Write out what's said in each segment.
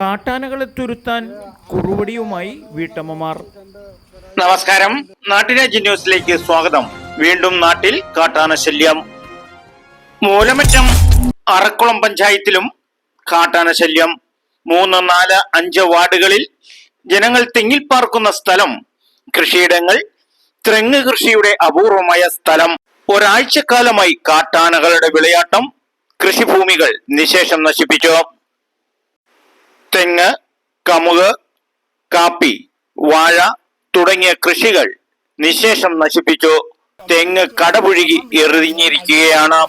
കാട്ടാനകളെ തുരുത്താൻ കുറുവടിയുമായി വീട്ടമ്മമാർ. നമസ്കാരം, നാട്ടുരാജ്യ ന്യൂസിലേക്ക് സ്വാഗതം. വീണ്ടും നാട്ടിൽ കാട്ടാന ശല്യം. മൂലമറ്റം അറക്കുളം പഞ്ചായത്തിലും കാട്ടാന ശല്യം. 3, 4, 5 വാർഡുകളിൽ ജനങ്ങൾ തെങ്ങിൽ പാർക്കുന്ന സ്ഥലം, കൃഷിയിടങ്ങൾ, തെങ്ങ് കൃഷിയുടെ അപൂർവമായ സ്ഥലം. ഒരാഴ്ചക്കാലമായി കാട്ടാനകളുടെ വിളയാട്ടം കൃഷിഭൂമികൾ നിശേഷം നശിപ്പിച്ചു. തെങ്ങ്, കമുക്, കാപ്പി, വാഴ തുടങ്ങിയ കൃഷികൾ നിശേഷം നശിപ്പിച്ചു. തെങ്ങ് കടപുഴുകി എറിഞ്ഞിരിക്കുകയാണ്.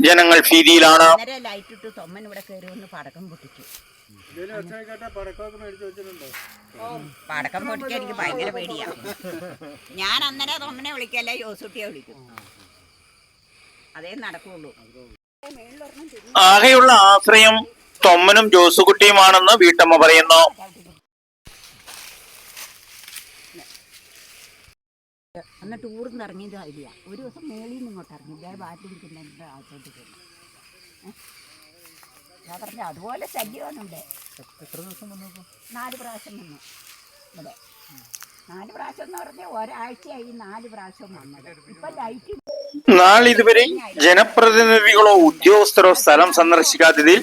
ജനങ്ങൾ ഭീതിയിലാണ്. പടക്കം പൊട്ടിക്കാൻ എനിക്ക് ഭയങ്കര പേടിയാണ്. ഞാൻ അന്നേരം തൊമ്മനെ വിളിക്കല്ല, ജോസൂട്ടിയെ വിളിക്കും. അതേ നടക്കുള്ളൂ. ആകെയുള്ള ആശ്രയം തൊമ്മനും ജോസുകുട്ടിയുമാണെന്ന് വീട്ടമ്മ പറയുന്നു. അന്ന് ടൂറിന്ന് ഇറങ്ങിയത് ഇല്ല. ഒരു ദിവസം മേളിൽ നിന്ന് ഇങ്ങോട്ട് ഇറങ്ങി ബാറ്റ് പിടിക്കുന്ന ആൾക്കോട്ട് ചെന്നു. ഞാൻ പറഞ്ഞു അതുപോലെ ശല്യമാണുണ്ട്. എത്ര ദിവസം വന്നപ്പോൾ? 4 പ്രാവശ്യം വന്നു ഇവിടെ. 4 പ്രാവശ്യം എന്ന് പറഞ്ഞാൽ ഒരാഴ്ചയായി 4 പ്രാവശ്യം വന്നത്. ഇപ്പൊ ലൈറ്റ് നാളിതുവരെ ജനപ്രതിനിധികളോ ഉദ്യോഗസ്ഥരോ സ്ഥലം സന്ദർശിക്കാത്തതിൽ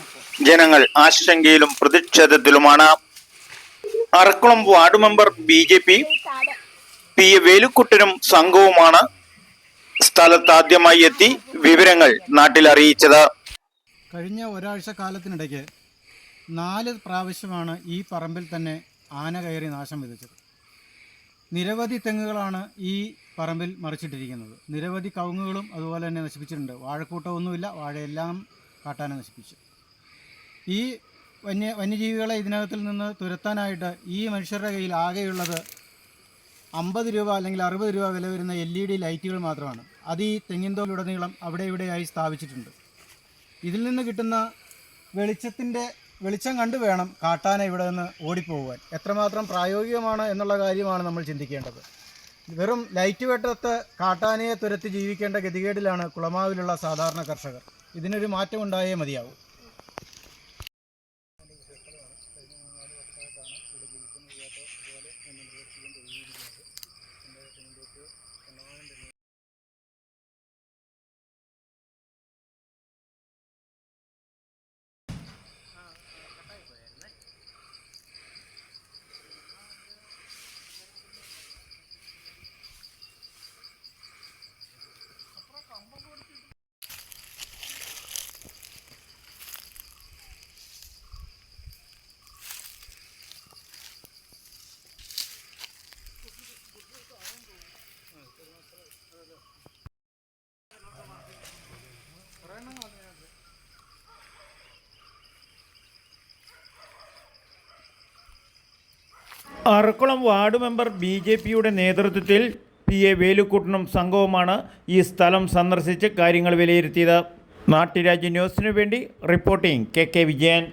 ജനങ്ങൾ ആശങ്കയിലും പ്രതിഷേധത്തിലുമാണ്. Arakkulam ward member BJP PA വേലുക്കുട്ടനും സംഘവുമാണ് സ്ഥലത്താദ്യമായി എത്തി വിവരങ്ങൾ നാട്ടിൽ അറിയിച്ചത്. കഴിഞ്ഞ ഒരാഴ്ച കാലത്തിനിടയ്ക്ക് 4 പ്രാവശ്യമാണ് ഈ പറമ്പിൽ തന്നെ ആന കയറി നാശം വിതച്ചത്. നിരവധി തെങ്ങുകളാണ് ഈ പറമ്പിൽ മറിച്ചിട്ടിരിക്കുന്നത്. നിരവധി കവുങ്ങുകളും അതുപോലെ തന്നെ നശിപ്പിച്ചിട്ടുണ്ട്. വാഴക്കൂട്ടമൊന്നുമില്ല, വാഴയെല്ലാം കാട്ടാന നശിപ്പിച്ചു. ഈ വന്യജീവികളെ ഇതിനകത്തിൽ നിന്ന് തുരത്താനായിട്ട് ഈ മനുഷ്യരുടെ കയ്യിൽ ആകെയുള്ളത് 50 രൂപ അല്ലെങ്കിൽ 60 രൂപ വില വരുന്ന LED ലൈറ്റുകൾ മാത്രമാണ്. അത് ഈ തെങ്ങിൻതോലുടനീളം അവിടെ ഇവിടെയായി സ്ഥാപിച്ചിട്ടുണ്ട്. ഇതിൽ നിന്ന് കിട്ടുന്ന വെളിച്ചം കണ്ടു വേണം കാട്ടാന ഇവിടെ നിന്ന് ഓടിപ്പോകുവാൻ. എത്രമാത്രം പ്രായോഗികമാണ് എന്നുള്ള കാര്യമാണ് നമ്മൾ ചിന്തിക്കേണ്ടത്. വെറും ലൈറ്റ് വെട്ടത്ത് കാട്ടാനയെ തുരത്തി ജീവിക്കേണ്ട ഗതികേടിലാണ് കുളമാവിലുള്ള സാധാരണ കർഷകർ. ഇതിനൊരു മാറ്റം ഉണ്ടായേ മതിയാവും. അറക്കുളം വാർഡ് മെമ്പർ BJPയുടെ നേതൃത്വത്തിൽ PA വേലുക്കുട്ടനും സംഘവുമാണ് ഈ സ്ഥലം സന്ദർശിച്ച് കാര്യങ്ങൾ വിലയിരുത്തിയത്. നാട്ടുരാജ്യ ന്യൂസിനു വേണ്ടി റിപ്പോർട്ടിംഗ് KK വിജയൻ.